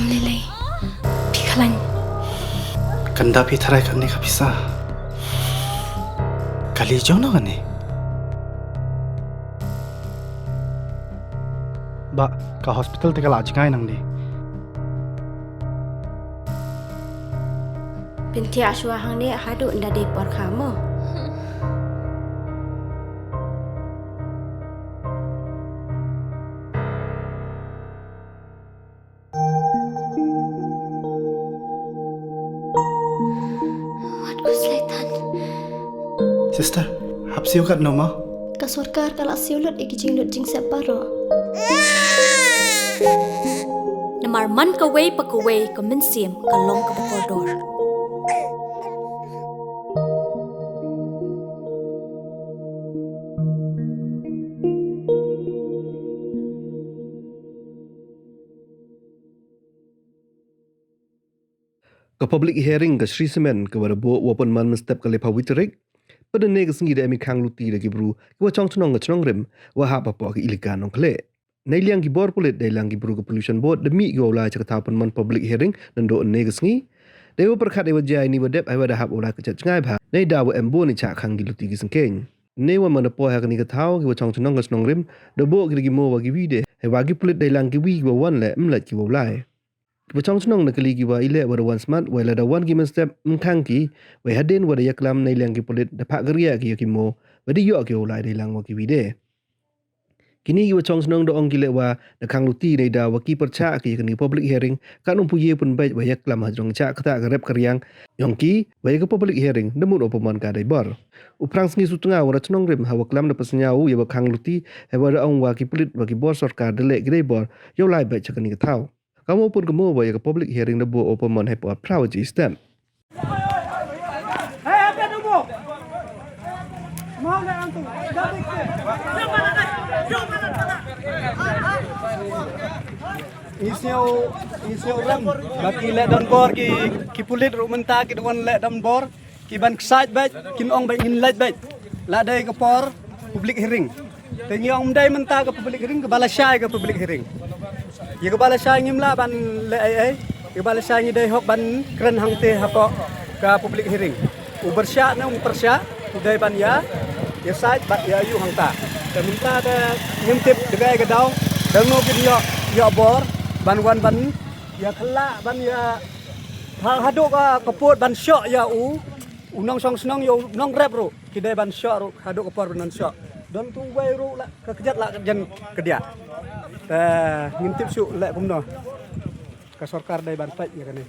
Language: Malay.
lelai. Pikalan. Kanda pi tharai kan ni kapisa. Kali jauh na kan ni. Ba, ka hospital te kala ajngai nang ni. Binti aswa hang ni hadu nda de por kamu. Sister, hap siu kat no ma? Ka sarkar kala siulut ikijing lut jing separo. Namar man ka way pa ka way ka minsim ka long ka bakordor. Ka public hearing ka Shree Cement ka warabo wapan man step ka lepa witerik pada ne ka sngi de mi khang luti de ki bru wa chong chunong ka chunong rim wa ha pa pa ki ilikan nong kle nei liang ki bor pulit dei lang ki bru ka pollution board de mi go la cha ka tapan man public hearing nan do ne ka sngi de wa perkhat de wa jai ni wa dep ai wa da hap ola ka chat ngai pha nei da wa embo ni cha khang ki luti ki sangkeng ne wa man po ha ka ni ka thau ki wa chong chunong ka chunong rim de bo ki mo wa ki wi de ai wa ki pulit dei lang ki wi wa wan le mla ki wa lai Bacang senang nak lagi wa ile wa wan smart wa la wan gimen step mkhang ki wa hadin wa yaklam nei lang ki polit dapat geria ki yakimo wa di yo ki ulai dei lang wa ki wide kini ki bacang senang do ong ki le wa na khang luti nei da wa ki percha ki ni public hearing kan um puye pun bai wa yaklam hajrong cha kata garep karyang yong ki wa ka public hearing namun opoman ka dai bor uprang sngi sutunga wa chnong rim ha wa klam na pasnyau ya wa khang luti ha wa ong wa ki polit wa ki bor sarkar de le ki dei bor yo lai bai cha ni ka thau kamu pun kamu bayar ke public hearing debu open man hai buat proud je stem. Hey, apa tu bu? Mau nak antu? Isio ram. Baki let down bor ki pulit rumenta ki don let down bor ki ban side bat kin ong bat in light bat. La dai ke por public hearing. Tengi ong dai menta ke public hearing ke balasai ke public hearing. Ya ke balasai ngimla ban le ai ke balasai ngi dai hok ban kren hang te hapo ka public hearing. U bersya na persya dai ban ya side bat ya yu hang ta. Te minta ke ngimtip degai ke dau dango ke yo bor ban wan ban ya khala ban ya haduk kaput ban syok ya unong song senong yo nong rap ro kidai ban syok ro haduk kapur ban syok don tu wai ro la kejat la jen kedia ngintip su lek pumno ka sarkar dai ban pai ya kan